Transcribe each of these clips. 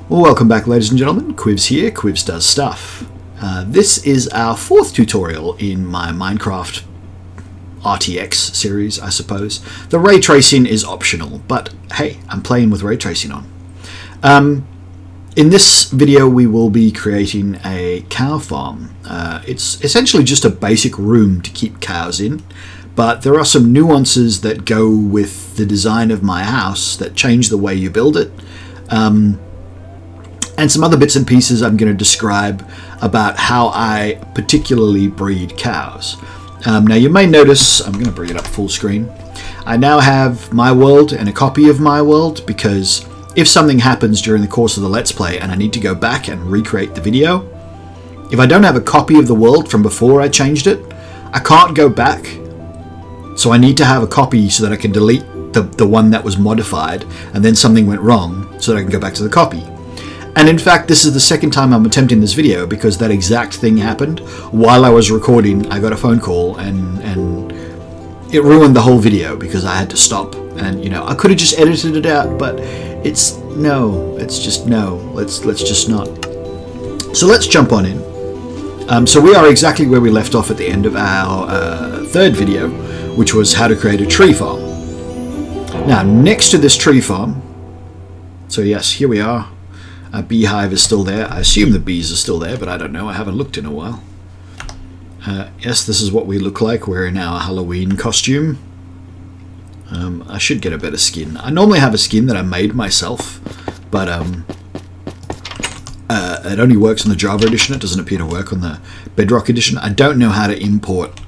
Well, welcome back, ladies and gentlemen. Quivs here, Quivs Does Stuff. This is our fourth tutorial in my Minecraft RTX series, I suppose. The ray tracing is optional, but hey, I'm playing with ray tracing on. In this video, we will be creating a cow farm. It's essentially just a basic room to keep cows in, but there are some nuances that go with the design of my house that change the way you build it. And some other bits and pieces I'm going to describe about how I particularly breed cows. Now you may notice, I'm going to bring it up full screen, I now have my world and a copy of my world, because if something happens during the course of the Let's Play and I need to go back and recreate the video, if I don't have a copy of the world from before I changed it, I can't go back. So I need to have a copy so that I can delete the one that was modified and then something went wrong so that I can go back to the copy. And in fact, this is the second time I'm attempting this video because that exact thing happened while I was recording. I got a phone call and it ruined the whole video because I had to stop. And you know, I could have just edited it out, but it's just no. Let's just not. So let's jump on in. So we are exactly where we left off at the end of our third video, which was how to create a tree farm. Now, next to this tree farm, so yes, here we are. A beehive is still there. I assume the bees are still there, but I don't know. I haven't looked in a while. Yes, this is what we look like. We're in our Halloween costume. I should get a better skin. I normally have a skin that I made myself, but it only works on the Java edition. It doesn't appear to work on the Bedrock edition. I don't know how to import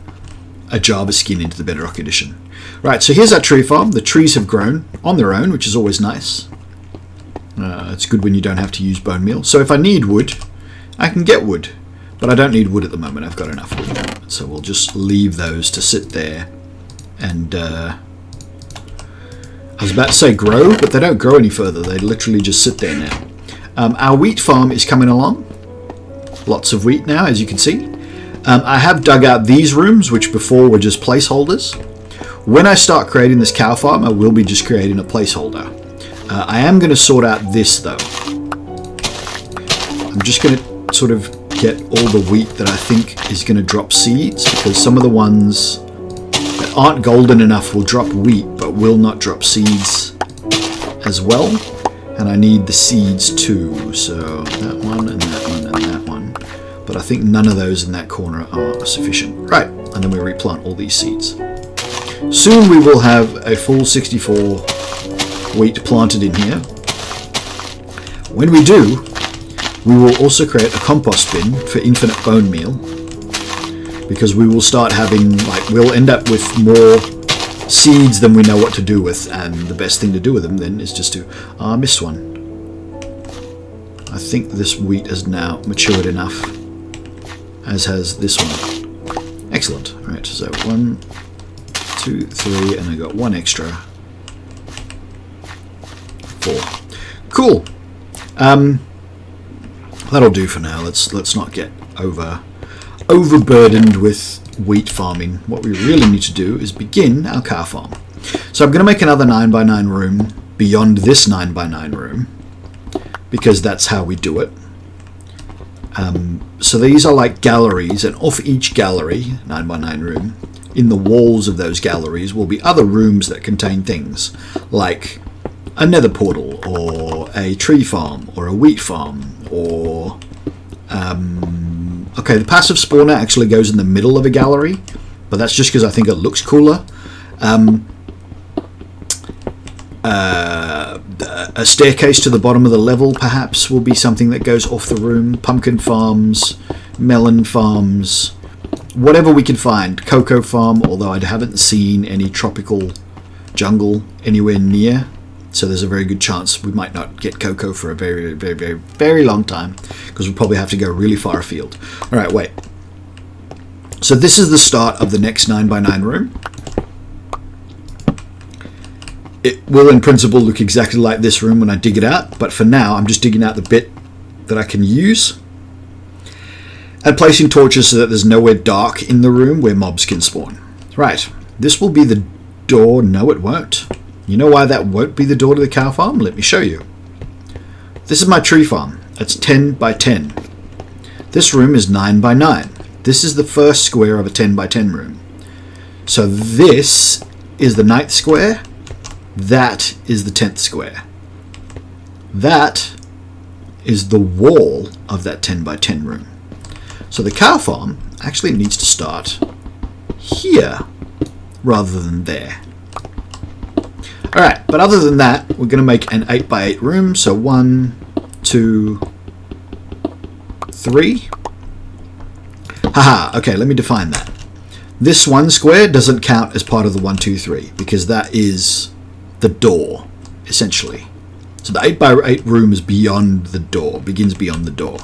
a Java skin into the Bedrock edition. Right, so here's our tree farm. The trees have grown on their own, which is always nice. It's good when you don't have to use bone meal. So if I need wood, I can get wood. But I don't need wood at the moment. I've got enough wood. So we'll just leave those to sit there. And I was about to say grow, but they don't grow any further. They literally just sit there now. Our wheat farm is coming along. Lots of wheat now, as you can see. I have dug out these rooms, which before were just placeholders. When I start creating this cow farm, I will be just creating a placeholder. I am going to sort out this though. I'm just going to sort of get all the wheat that I think is going to drop seeds, because some of the ones that aren't golden enough will drop wheat but will not drop seeds as well. And I need the seeds too. So that one and that one and that one. But I think none of those in that corner are sufficient. Right, and then we replant all these seeds. Soon we will have a full 64 wheat planted in here. When we do, we will also create a compost bin for infinite bone meal, because we will start having, we'll end up with more seeds than we know what to do with, and the best thing to do with them then is just to... I missed one. I think this wheat has now matured enough, as has this one. Excellent. Alright, so 1, 2, 3, and I got one extra. 4. Cool. That'll do for now. Let's not get overburdened with wheat farming. What we really need to do is begin our cow farm. So I'm going to make another 9x9 room beyond this 9x9 room, because that's how we do it. So these are like galleries, and off each gallery, 9x9 room, in the walls of those galleries will be other rooms that contain things like a nether portal, or a tree farm, or a wheat farm, or... okay, the passive spawner actually goes in the middle of a gallery, but that's just because I think it looks cooler. A staircase to the bottom of the level, perhaps, will be something that goes off the room. Pumpkin farms, melon farms, whatever we can find. Cocoa farm, although I haven't seen any tropical jungle anywhere near. So there's a very good chance we might not get cocoa for a very, very, very, very long time, because we'll probably have to go really far afield. All right, wait. So this is the start of the next 9x9 room. It will, in principle, look exactly like this room when I dig it out, but for now, I'm just digging out the bit that I can use and placing torches so that there's nowhere dark in the room where mobs can spawn. Right, this will be the door. No, it won't. You know why that won't be the door to the cow farm? Let me show you. This is my tree farm. It's 10 by 10. This room is 9 by 9. This is the first square of a 10 by 10 room. So this is the 9th square. That is the 10th square. That is the wall of that 10 by 10 room. So the cow farm actually needs to start here rather than there. Alright, but other than that, we're going to make an 8 by 8 room. So 1, 2, 3. Haha, okay, let me define that. This one square doesn't count as part of the 1, 2, 3 because that is the door, essentially. So the 8 by 8 room is beyond the door, begins beyond the door.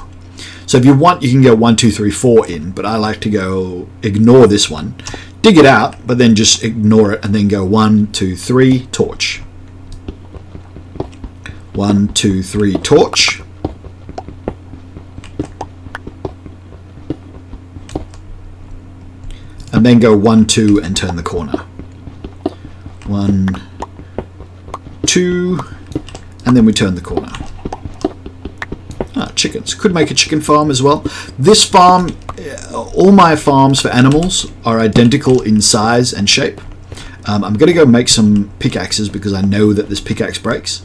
So if you want, you can go 1, 2, 3, 4 in, but I like to go ignore this one, dig it out, but then just ignore it and then go 1, 2, 3, torch. 1, 2, 3, torch. And then go 1, 2 and turn the corner. 1, 2, and then we turn the corner. Chickens. Could make a chicken farm as well. This farm, all my farms for animals are identical in size and shape. I'm going to go make some pickaxes because I know that this pickaxe breaks.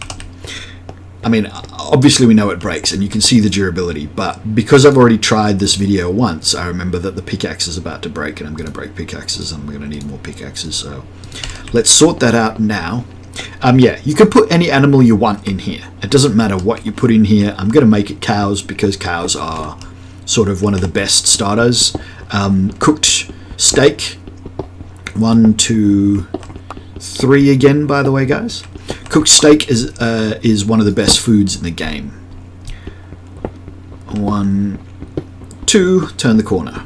I mean, obviously we know it breaks and you can see the durability, but because I've already tried this video once, I remember that the pickaxe is about to break and I'm going to break pickaxes and I'm going to need more pickaxes. So let's sort that out now. Yeah, you can put any animal you want in here. It doesn't matter what you put in here. I'm going to make it cows because cows are sort of one of the best starters. Cooked steak. 1, 2, 3 again, by the way, guys. Cooked steak is one of the best foods in the game. 1, 2, turn the corner.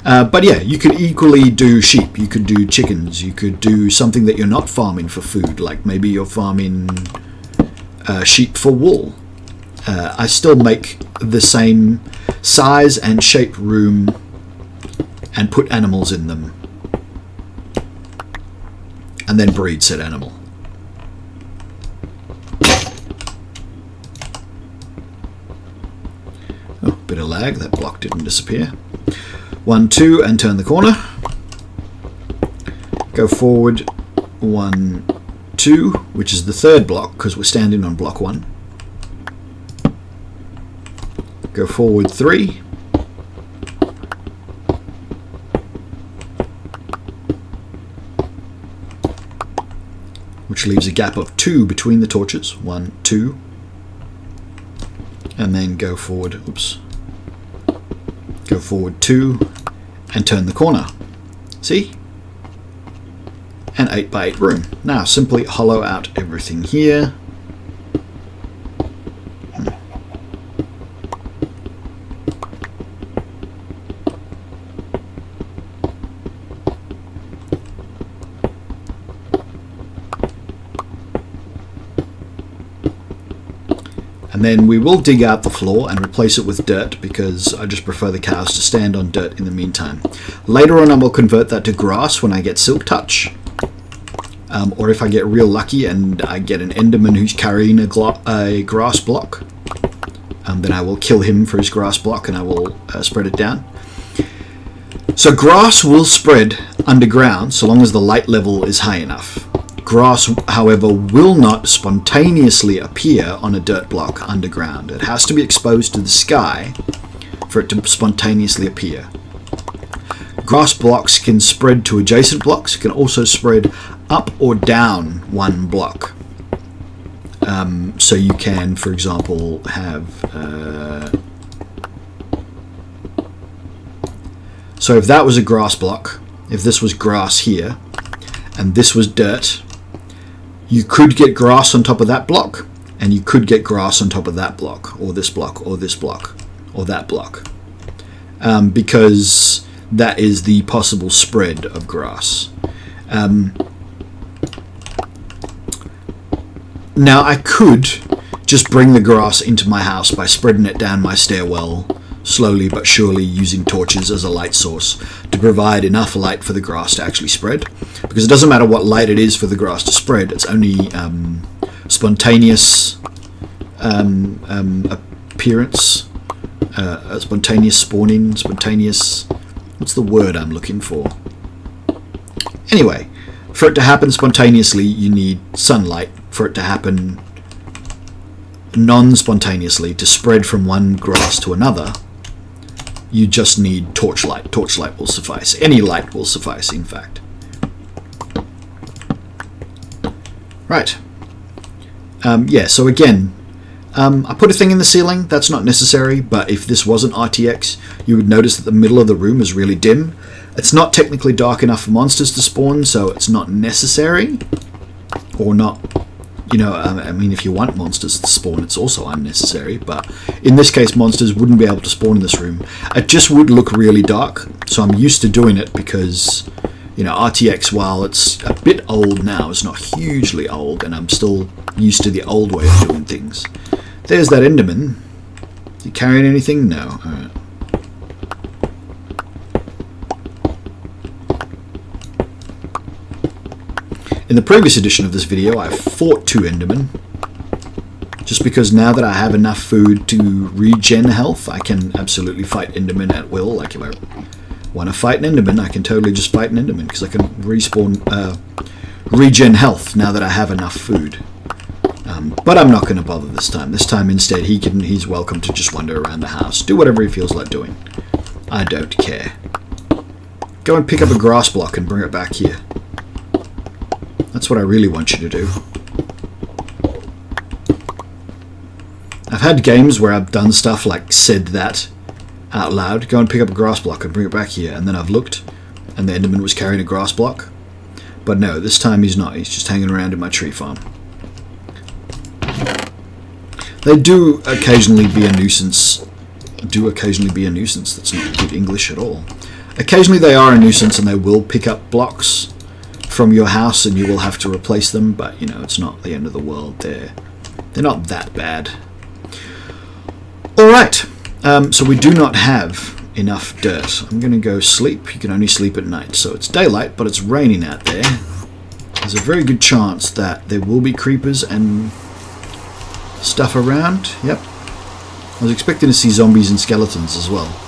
But yeah, you could equally do sheep, you could do chickens, you could do something that you're not farming for food, like maybe you're farming sheep for wool. I still make the same size and shape room and put animals in them. And then breed said animal. Oh, bit of lag, that block didn't disappear. 1, 2 and turn the corner. Go forward 1, 2, which is the third block because we're standing on block 1. Go forward 3. Which leaves a gap of 2 between the torches. 1, 2. And then go forward, oops. Go forward 2 and turn the corner. See? An 8 by 8 room. Now simply hollow out everything here. And then we will dig out the floor and replace it with dirt because I just prefer the cows to stand on dirt in the meantime. Later on I will convert that to grass when I get Silk Touch. Or if I get real lucky and I get an Enderman who's carrying a grass block, then I will kill him for his grass block and I will spread it down. So grass will spread underground so long as the light level is high enough. Grass, however, will not spontaneously appear on a dirt block underground. It has to be exposed to the sky for it to spontaneously appear. Grass blocks can spread to adjacent blocks. It can also spread up or down one block. So you can, for example, have... so if that was a grass block, if this was grass here, and this was dirt, you could get grass on top of that block, and you could get grass on top of that block, or this block, or this block, or that block. Because that is the possible spread of grass. Now I could just bring the grass into my house by spreading it down my stairwell, slowly but surely using torches as a light source to provide enough light for the grass to actually spread. Because it doesn't matter what light it is for the grass to spread, it's only spontaneous appearance, spontaneous spawning, spontaneous... What's the word I'm looking for? Anyway, for it to happen spontaneously, you need sunlight. For it to happen non-spontaneously, to spread from one grass to another, you just need torchlight. Torchlight will suffice. Any light will suffice, in fact. Right. Yeah, so again, I put a thing in the ceiling. That's not necessary, but if this wasn't RTX, you would notice that the middle of the room is really dim. It's not technically dark enough for monsters to spawn, so it's not necessary. Or not... You know, I mean, if you want monsters to spawn, it's also unnecessary. But in this case, monsters wouldn't be able to spawn in this room. It just would look really dark. So I'm used to doing it because, you know, RTX, while it's a bit old now, it's not hugely old. And I'm still used to the old way of doing things. There's that Enderman. You carrying anything? No. All right. In the previous edition of this video, I fought 2 Endermen, just because now that I have enough food to regen health, I can absolutely fight Endermen at will. Like if I want to fight an Enderman, I can totally just fight an Enderman, because I can respawn, regen health now that I have enough food. But I'm not going to bother this time. This time instead, he's welcome to just wander around the house, do whatever he feels like doing. I don't care. Go and pick up a grass block and bring it back here. That's what I really want you to do. I've had games where I've done stuff like said that out loud. Go and pick up a grass block and bring it back here. And then I've looked and the Enderman was carrying a grass block. But no, this time he's not. He's just hanging around in my tree farm. They do occasionally be a nuisance. That's not good English at all. Occasionally they are a nuisance and they will pick up blocks from your house and you will have to replace them, but you know, it's not the end of the world. They're not that bad. Alright, so we do not have enough dirt. I'm going to go sleep. You can only sleep at night, so it's daylight, but it's raining out there. There's a very good chance that there will be creepers and stuff around. Yep. I was expecting to see zombies and skeletons as well.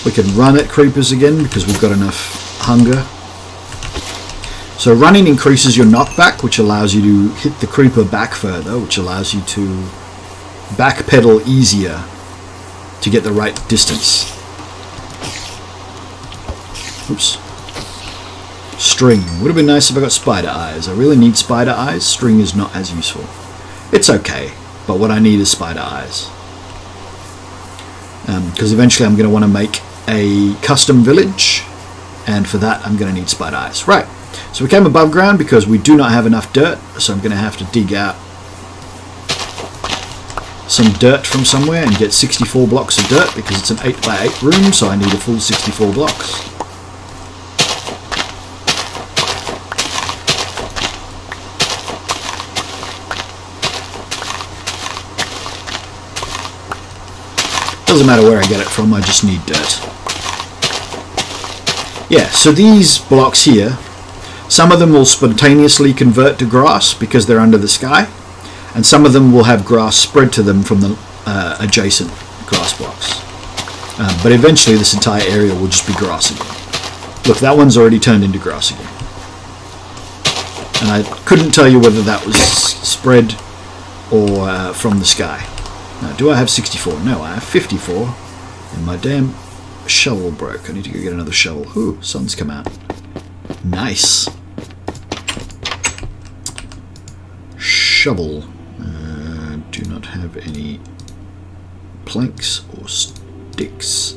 We can run at creepers again because we've got enough hunger. So running increases your knockback, which allows you to hit the creeper back further, which allows you to backpedal easier to get the right distance. Oops. String. Would have been nice if I got spider eyes. I really need spider eyes. String is not as useful. It's okay, but what I need is spider eyes. Because eventually I'm going to want to make a custom village, and for that I'm going to need spider eyes. Right, so we came above ground because we do not have enough dirt, so I'm going to have to dig out some dirt from somewhere and get 64 blocks of dirt because it's an 8x8 room, so I need a full 64 blocks. Doesn't matter where I get it from, I just need dirt. Yeah, so these blocks here, some of them will spontaneously convert to grass because they're under the sky, and some of them will have grass spread to them from the adjacent grass blocks. But eventually this entire area will just be grass again. Look, that one's already turned into grass again. And I couldn't tell you whether that was spread or from the sky. Now, do I have 64? No, I have 54. And my damn shovel broke. I need to go get another shovel. Ooh, sun's come out. Nice. Shovel. Do not have any planks or sticks.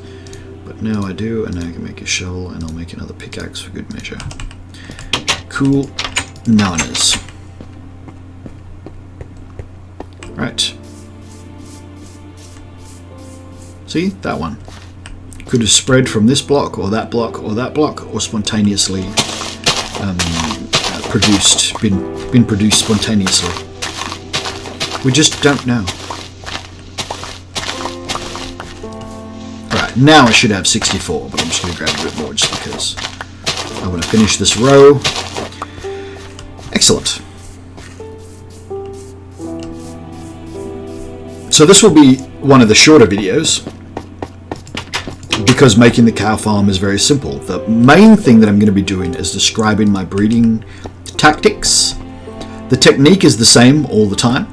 But now I do, and now I can make a shovel, and I'll make another pickaxe for good measure. Cool. Nanas. Right. See, that one could have spread from this block or that block or that block, or spontaneously been produced spontaneously. We just don't know. Right, now I should have 64, but I'm just going to grab a bit more just because I want to finish this row. Excellent. So this will be one of the shorter videos because making the cow farm is very simple. The main thing that I'm going to be doing is describing my breeding tactics. The technique is the same all the time.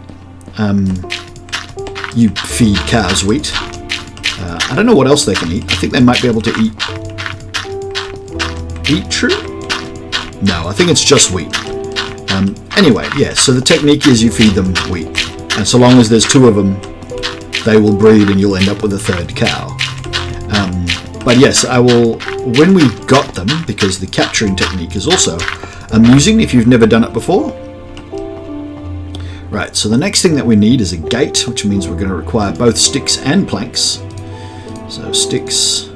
You feed cows wheat. I don't know what else they can eat. I think they might be able to eat beetroot? No, I think it's just wheat. Anyway, yeah, so the technique is you feed them wheat. And so long as there's 2 of them, they will breed and you'll end up with a 3rd cow. But yes, I will, when we've got them, because the capturing technique is also amusing if you've never done it before. Right, so the next thing that we need is a gate, which means we're going to require both sticks and planks. So sticks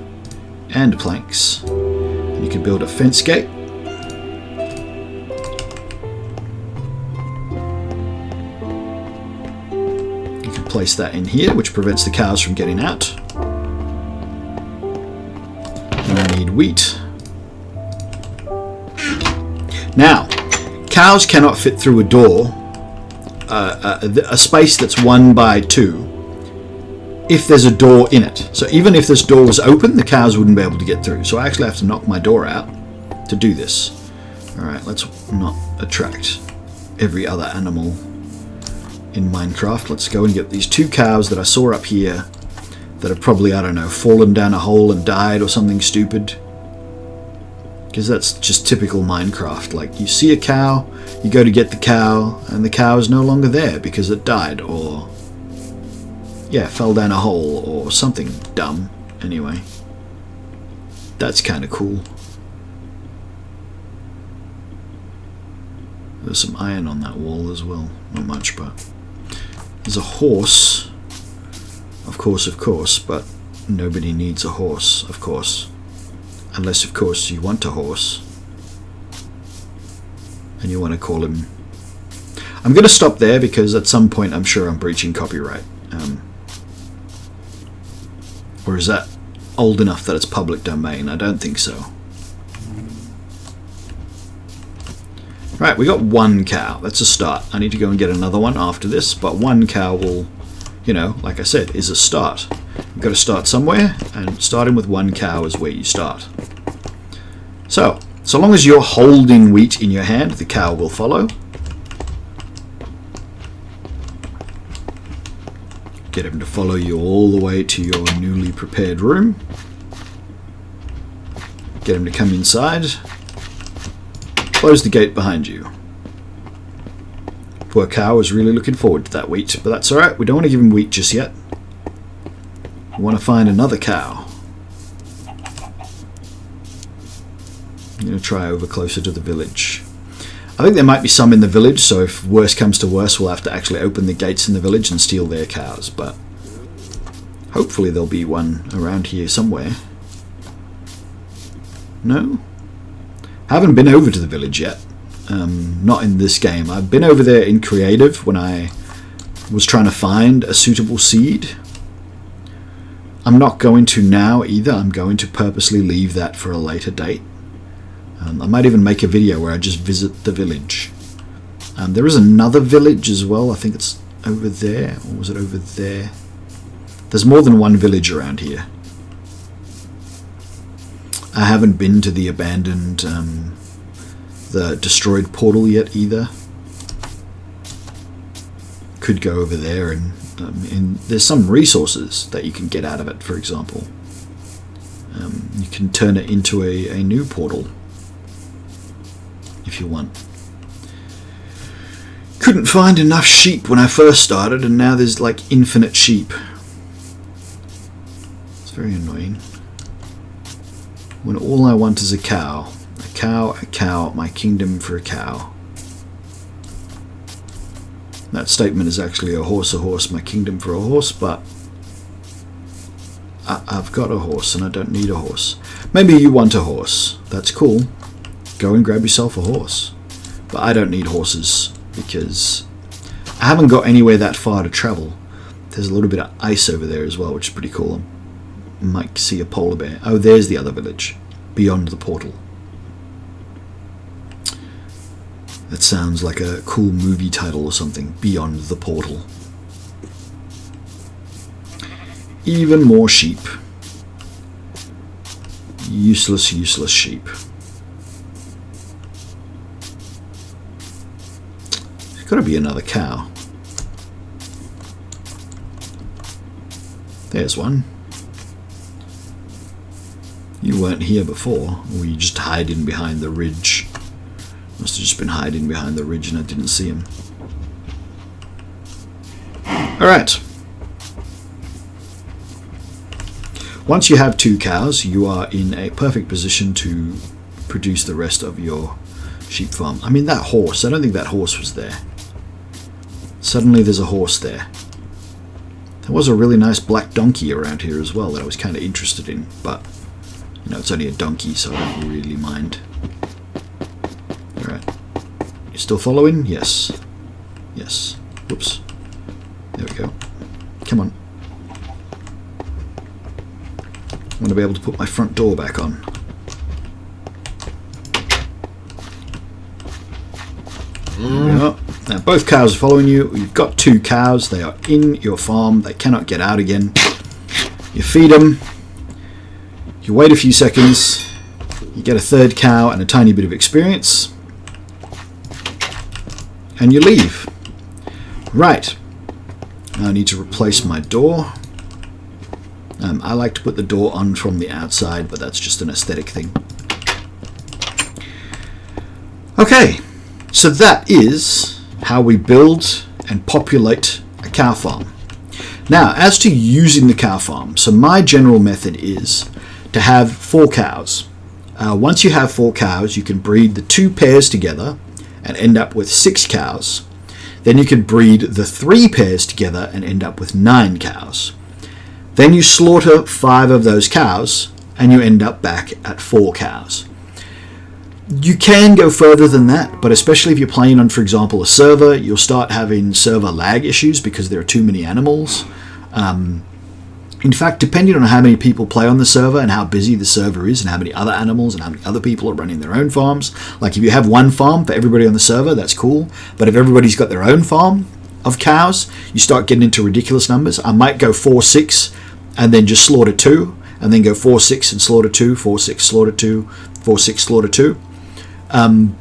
and planks. And you can build a fence gate. You can place that in here, which prevents the cows from getting out. And we need wheat. Now, cows cannot fit through a door, a space that's 1 by 2, if there's a door in it. So even if this door was open, the cows wouldn't be able to get through. So I actually have to knock my door out to do this. Alright, let's not attract every other animal in Minecraft. Let's go and get these 2 cows that I saw up here that have probably, I don't know, fallen down a hole and died or something stupid. Because that's just typical Minecraft. Like, you see a cow, you go to get the cow, and the cow is no longer there because it died, or yeah, fell down a hole, or something dumb. Anyway, that's kind of cool. There's some iron on that wall as well. Not much, but there's a horse. Of course, but nobody needs a horse, of course. Unless, of course, you want a horse. And you want to call him... I'm going to stop there because at some point I'm sure I'm breaching copyright. Or is that old enough that it's public domain? I don't think so. Right, we got 1 cow. That's a start. I need to go and get another one after this, but 1 cow will, you know, like I said, is a start. You've got to start somewhere, and starting with 1 cow is where you start. So long as you're holding wheat in your hand, the cow will follow. Get him to follow you all the way to your newly prepared room. Get him to come inside. Close the gate behind you. Poor cow is really looking forward to that wheat, but that's alright, we don't want to give him wheat just yet. We want to find another cow. I'm going to try over closer to the village. I think there might be some in the village, so if worse comes to worse, we'll have to actually open the gates in the village and steal their cows, but hopefully there'll be one around here somewhere. No? I haven't been over to the village yet. Not in this game. I've been over there in creative when I was trying to find a suitable seed. I'm not going to now either. I'm going to purposely leave that for a later date. I might even make a video where I just visit the village. There is another village as well. I think it's over there. Or was it over there? There's more than one village around here. I haven't been to the abandoned, the destroyed portal yet either. Could go over there and there's some resources that you can get out of it, for example. You can turn it into a new portal if you want. Couldn't find enough sheep when I first started, and now there's like infinite sheep. It's very annoying. When all I want is a cow. A cow, a cow, my kingdom for a cow. That statement is actually a horse, my kingdom for a horse, but I've got a horse and I don't need a horse. Maybe you want a horse. That's cool. Go and grab yourself a horse. But I don't need horses because I haven't got anywhere that far to travel. There's a little bit of ice over there as well, which is pretty cool. I might see a polar bear. Oh, there's the other village beyond the portal. That sounds like a cool movie title or something. Beyond the portal. even more sheep. Useless sheep. There's got to be another cow. There's one. You weren't here before, or you just hiding behind the ridge. Must have just been hiding behind the ridge and I didn't see him. Alright. Once you have 2 cows, you are in a perfect position to produce the rest of your sheep farm. I mean, that horse, I don't think that horse was there. Suddenly there's a horse there. There was a really nice black donkey around here as well that I was kind of interested in, but you know, it's only a donkey, so I don't really mind. Alright. You still following? Yes. Yes. Whoops. There we go. Come on. I want to be able to put my front door back on. There we go. Now both cows are following you. You've got 2 cows. They are in your farm. They cannot get out again. You feed them. You wait a few seconds. You get a 3rd cow and a tiny bit of experience. And you leave. Right. Now I need to replace my door. I like to put the door on from the outside, but that's just an aesthetic thing. Okay, so that is how we build and populate a cow farm. Now, as to using the cow farm, so my general method is to have 4 cows. Once you have 4 cows, you can breed the 2 pairs together and end up with 6 cows. Then you can breed the 3 pairs together and end up with 9 cows. Then you slaughter 5 of those cows and you end up back at 4 cows. You can go further than that, but especially if you're playing on, for example, a server, you'll start having server lag issues because there are too many animals. In fact, depending on how many people play on the server and how busy the server is and how many other animals and how many other people are running their own farms, like if you have one farm for everybody on the server, that's cool. But if everybody's got their own farm of cows, you start getting into ridiculous numbers. I might go 4-6 and then just slaughter 2, and then go 4-6 and slaughter 2, 4-6, slaughter 2, 4-6, slaughter 2.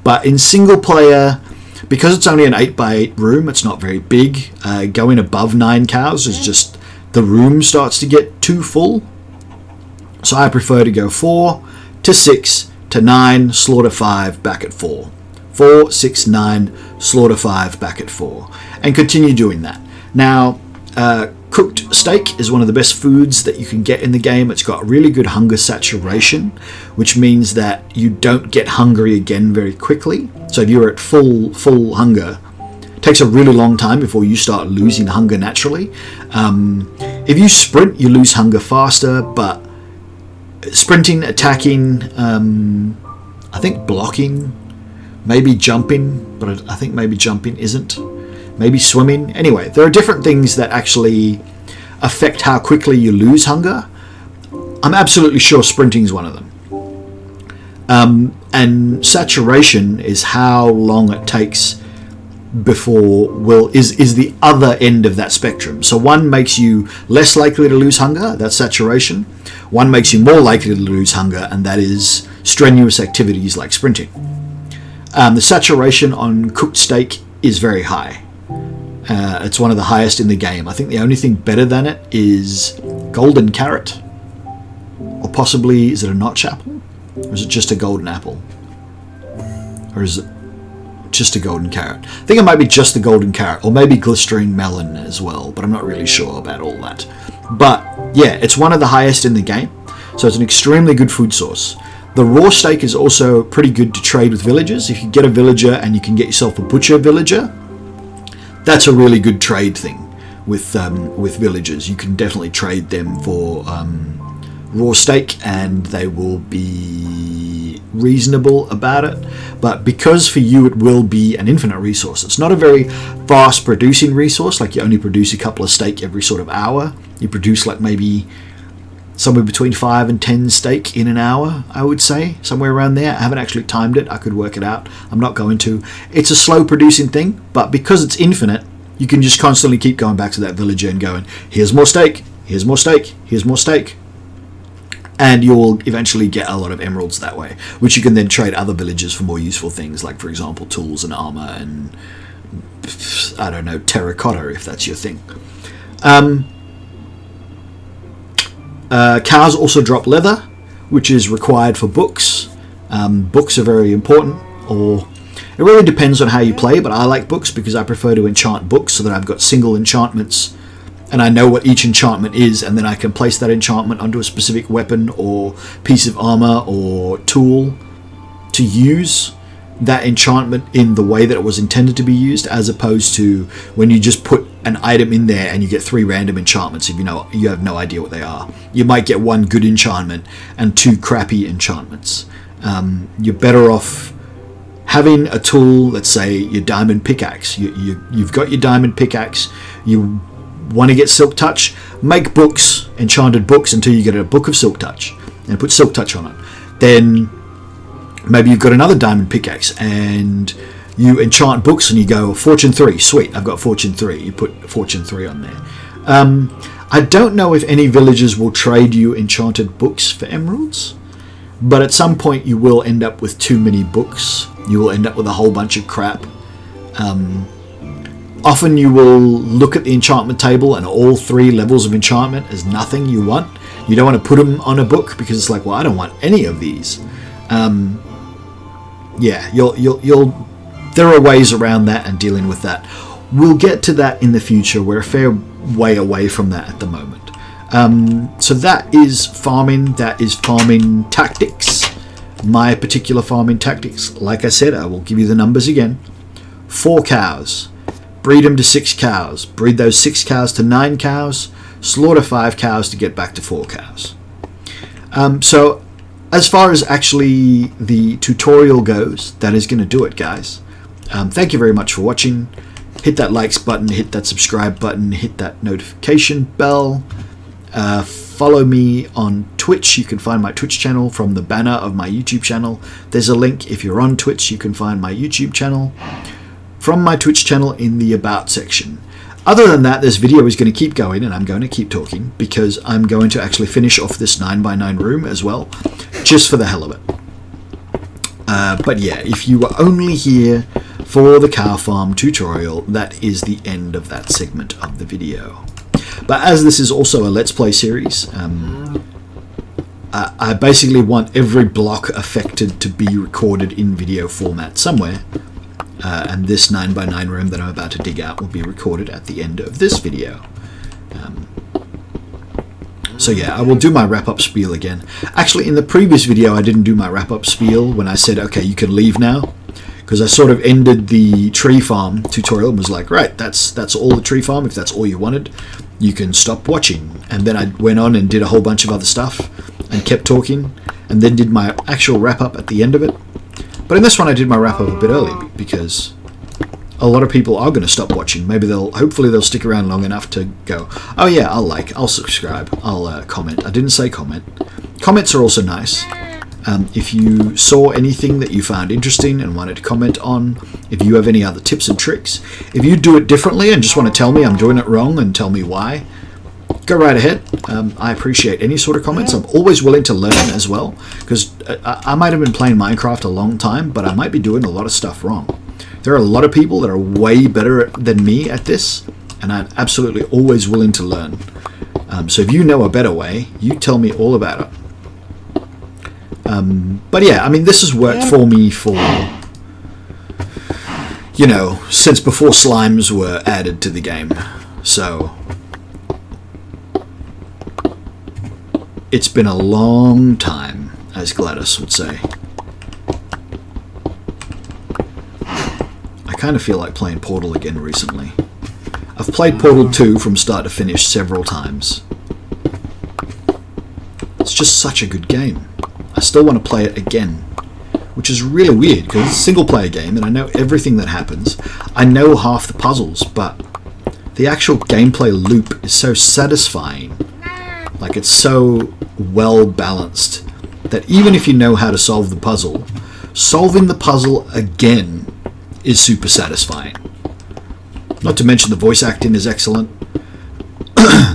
But in single player, because it's only an 8x8 room, it's not very big. Going above 9 cows is just the room starts to get too full. So I prefer to go 4 to 6 to 9, slaughter 5, back at 4. 4, 6, 9, slaughter 5, back at 4. And continue doing that. Now, cooked steak is one of the best foods that you can get in the game. It's got really good hunger saturation, which means that you don't get hungry again very quickly. So if you're at full hunger, it takes a really long time before you start losing hunger naturally. If you sprint, you lose hunger faster, but sprinting, attacking, I think blocking, maybe jumping, but I think maybe jumping isn't. Maybe swimming. Anyway, there are different things that actually affect how quickly you lose hunger. I'm absolutely sure sprinting is one of them. And saturation is how long it takes before is the other end of that spectrum. So one makes you less likely to lose hunger, that's saturation. One makes you more likely to lose hunger, and that is strenuous activities like sprinting. The saturation on cooked steak is very high. It's one of the highest in the game. I think the only thing better than it is golden carrot. Or possibly, is it a notch apple? Or is it just a golden apple? Or is it just a golden carrot? I think it might be just the golden carrot. Or maybe glycerine melon as well. But I'm not really sure about all that. But yeah, it's one of the highest in the game. So it's an extremely good food source. The raw steak is also pretty good to trade with villagers. If you get a villager and you can get yourself a butcher villager, that's a really good trade thing with villagers. You can definitely trade them for raw steak and they will be reasonable about it. But because for you it will be an infinite resource, it's not a very fast producing resource, like you only produce a couple of steak every sort of hour. You produce like maybe somewhere between 5 and 10 steak in an hour, I would say, somewhere around there. I haven't actually timed it. I could work it out. I'm not going to. It's a slow producing thing, but because it's infinite, you can just constantly keep going back to that villager and going, here's more steak, here's more steak, here's more steak. And you'll eventually get a lot of emeralds that way, which you can then trade other villagers for more useful things, like, for example, tools and armor and, I don't know, terracotta, if that's your thing. Cows also drop leather, which is required for books. Books are very important, or it really depends on how you play, but I like books because I prefer to enchant books so that I've got single enchantments and I know what each enchantment is, and then I can place that enchantment onto a specific weapon or piece of armor or tool to use that enchantment in the way that it was intended to be used, as opposed to when you just put an item in there and you get 3 random enchantments if you have no idea what they are. You might get 1 good enchantment and 2 crappy enchantments. You're better off having a tool, let's say your diamond pickaxe. You've got your diamond pickaxe, you want to get silk touch, make books, enchanted books, until you get a book of silk touch and put silk touch on it. Then maybe you've got another diamond pickaxe and you enchant books and you go fortune 3, sweet, I've got fortune 3, you put fortune 3 on there. I don't know if any villagers will trade you enchanted books for emeralds, but at some point you will end up with too many books. You will end up with a whole bunch of crap. Often you will look at the enchantment table and all 3 levels of enchantment is nothing you want. You don't want to put them on a book because it's like, well, I don't want any of these. Yeah, there are ways around that and dealing with that. We'll get to that in the future. We're a fair way away from that at the moment. So that is farming. That is farming tactics. My particular farming tactics, like I said, I will give you the numbers again. 4 cows. Breed them to 6 cows. Breed those 6 cows to 9 cows. Slaughter 5 cows to get back to 4 cows. So as far as actually the tutorial goes, that is going to do it, guys. Thank you very much for watching. Hit that likes button, hit that subscribe button, hit that notification bell. Follow me on Twitch. You can find my Twitch channel from the banner of my YouTube channel. There's a link. If you're on Twitch, you can find my YouTube channel from my Twitch channel in the About section. Other than that, this video is going to keep going, and I'm going to keep talking because I'm going to actually finish off this 9x9 room as well, just for the hell of it. But yeah, if you were only here for the cow farm tutorial, that is the end of that segment of the video. But as this is also a Let's Play series, I basically want every block affected to be recorded in video format somewhere. And this 9x9 room that I'm about to dig out will be recorded at the end of this video. So yeah, I will do my wrap-up spiel again. Actually, in the previous video, I didn't do my wrap-up spiel when I said, okay, you can leave now. Because I sort of ended the tree farm tutorial and was like, right, that's all the tree farm. If that's all you wanted, you can stop watching. And then I went on and did a whole bunch of other stuff and kept talking. And then did my actual wrap-up at the end of it. But in this one, I did my wrap-up a bit early because a lot of people are going to stop watching. Maybe hopefully they'll stick around long enough to go, oh yeah, I'll subscribe, I'll comment. I didn't say comment. Comments are also nice. If you saw anything that you found interesting and wanted to comment on, if you have any other tips and tricks, if you do it differently and just want to tell me I'm doing it wrong and tell me why, go right ahead. I appreciate any sort of comments. I'm always willing to learn as well, because I might have been playing Minecraft a long time, but I might be doing a lot of stuff wrong. There are a lot of people that are way better than me at this, and I'm absolutely always willing to learn. So if you know a better way, you tell me all about it. But yeah, I mean, this has worked for me for, you know, since before slimes were added to the game. So it's been a long time, as Gladys would say. I kind of feel like playing Portal again recently. I've played Portal 2 from start to finish several times. It's just such a good game. I still want to play it again, which is really weird because it's a single player game and I know everything that happens. I know half the puzzles, but the actual gameplay loop is so satisfying. Like, it's so well balanced that even if you know how to solve the puzzle, solving the puzzle again is super satisfying. Not to mention the voice acting is excellent.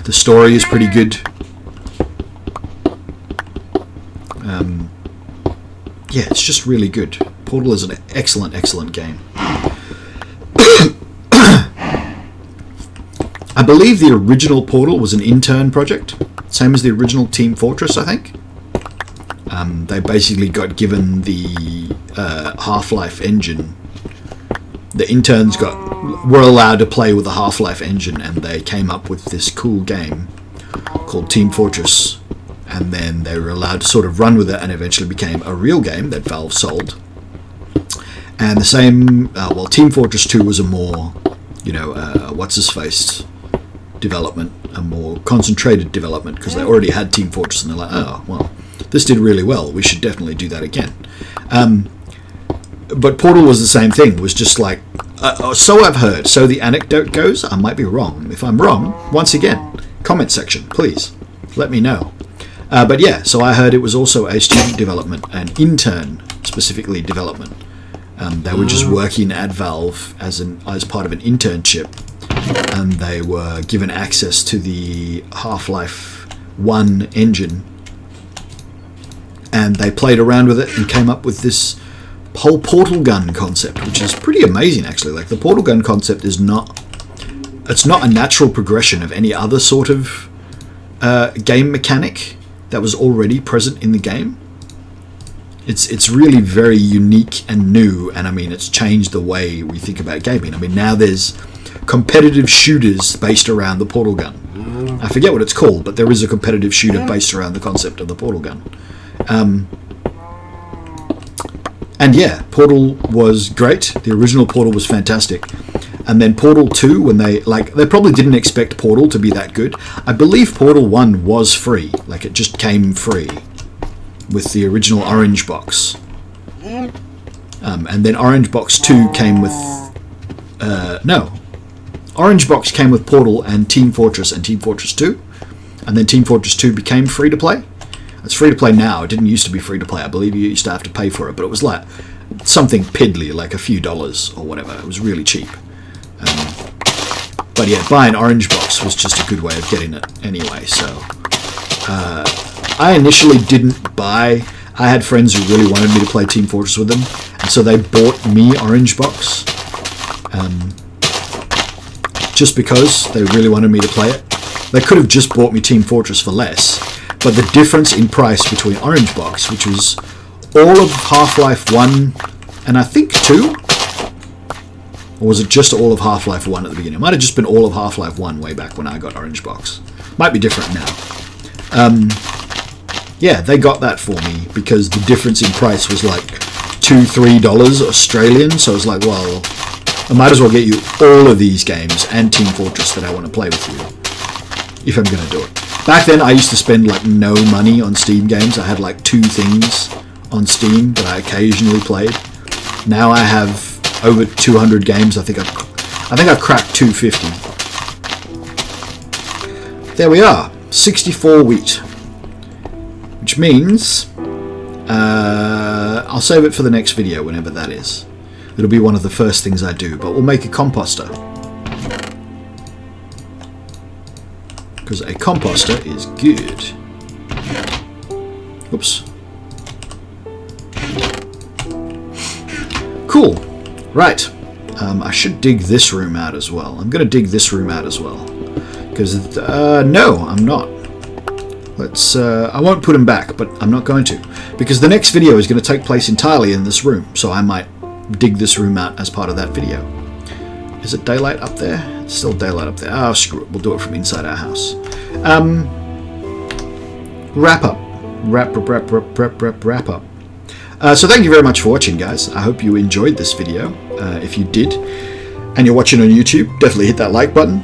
The story is pretty good. Yeah, it's just really good. Portal is an excellent game. I believe the original Portal was an intern project, same as the original Team Fortress, I think. They basically got given the Half-Life engine. The interns were allowed to play with the Half-Life engine, and they came up with this cool game called Team Fortress. And then they were allowed to sort of run with it, and eventually became a real game that Valve sold. And the same, Team Fortress 2 was a more, what's-his-face development, a more concentrated development, because they already had Team Fortress, and they're like, oh, well, this did really well, we should definitely do that again. But Portal was the same thing, was just like, so I've heard, so the anecdote goes, I might be wrong. If I'm wrong, once again, comment section, please, let me know. But yeah, so I heard it was also a student development, an intern specifically development. They were just working at Valve as part of an internship, and they were given access to the Half-Life 1 engine, and they played around with it and came up with this whole portal gun concept, which is pretty amazing actually. Like, the portal gun concept is not a natural progression of any other sort of game mechanic that was already present in the game. It's really very unique and new, and I mean, it's changed the way we think about gaming. I mean, now there's competitive shooters based around the portal gun. I forget what it's called, but there is a competitive shooter based around the concept of the portal gun. And yeah, Portal was great. The original Portal was fantastic. And then Portal 2, when they probably didn't expect Portal to be that good. I believe Portal 1 was free. Like, it just came free with the original Orange Box. And then Orange Box 2 came with... Orange Box came with Portal and Team Fortress 2. And then Team Fortress 2 became free to play. It's free to play now. It didn't used to be free to play. I believe you used to have to pay for it. But it was like something piddly, like a few dollars or whatever. It was really cheap. But yeah, buying Orange Box was just a good way of getting it anyway. So I initially didn't buy. I had friends who really wanted me to play Team Fortress with them, and so they bought me Orange Box just because they really wanted me to play it. They could have just bought me Team Fortress for less, but the difference in price between Orange Box, which was all of Half-Life 1 and I think 2, or was it just all of Half-Life 1 at the beginning? It might have just been all of Half-Life 1 way back when I got Orange Box. Might be different now. Yeah, they got that for me because the difference in price was like $2-3 Australian. So I was like, well, I might as well get you all of these games and Team Fortress that I want to play with you if I'm going to do it. Back then, I used to spend like no money on Steam games. I had like 2 things on Steam that I occasionally played. Now I have over 200 games. I think I've cracked 250. There we are, 64 wheat, which means I'll save it for the next video, whenever that is. It'll be one of the first things I do, but we'll make a composter, because a composter is good. Oops. Cool. Right. I should dig this room out as well. I'm going to dig this room out as well. Because, no, I'm not. Let's, I won't put them back, but I'm not going to. Because the next video is going to take place entirely in this room. So I might dig this room out as part of that video. Is it daylight up there? It's still daylight up there. Oh, screw it. We'll do it from inside our house. Wrap up. Wrap up. So thank you very much for watching, guys. I hope you enjoyed this video. If you did, and you're watching on YouTube, definitely hit that like button.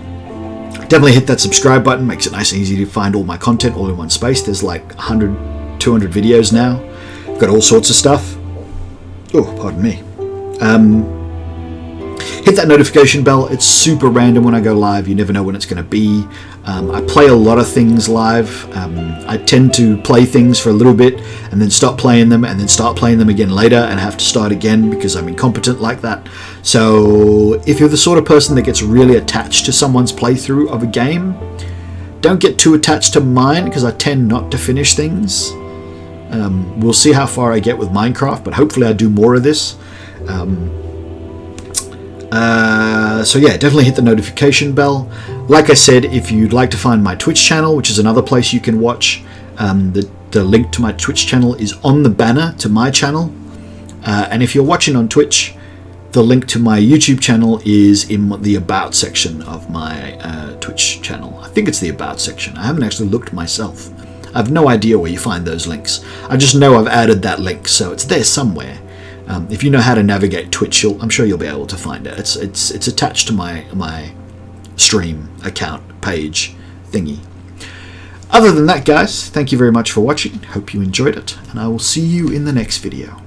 Definitely hit that subscribe button. Makes it nice and easy to find all my content all in one space. There's like 100, 200 videos now. Got all sorts of stuff. Oh, pardon me. Hit that notification bell. It's super random when I go live. You never know when it's going to be. I play a lot of things live. I tend to play things for a little bit and then stop playing them and then start playing them again later and have to start again because I'm incompetent like that. So if you're the sort of person that gets really attached to someone's playthrough of a game, Don't get too attached to mine, because I tend not to finish things. We'll see how far I get with Minecraft, but hopefully I do more of this. So yeah, definitely hit the notification bell. Like I said, if you'd like to find my Twitch channel, which is another place you can watch, the link to my Twitch channel is on the banner to my channel. And if you're watching on Twitch, the link to my YouTube channel is in the About section of my Twitch channel. I think it's the About section. I haven't actually looked myself. I have no idea where you find those links. I just know I've added that link, so it's there somewhere. If you know how to navigate Twitch, I'm sure you'll be able to find it. It's attached to my stream account page thingy. Other than that, guys, thank you very much for watching. Hope you enjoyed it, and I will see you in the next video.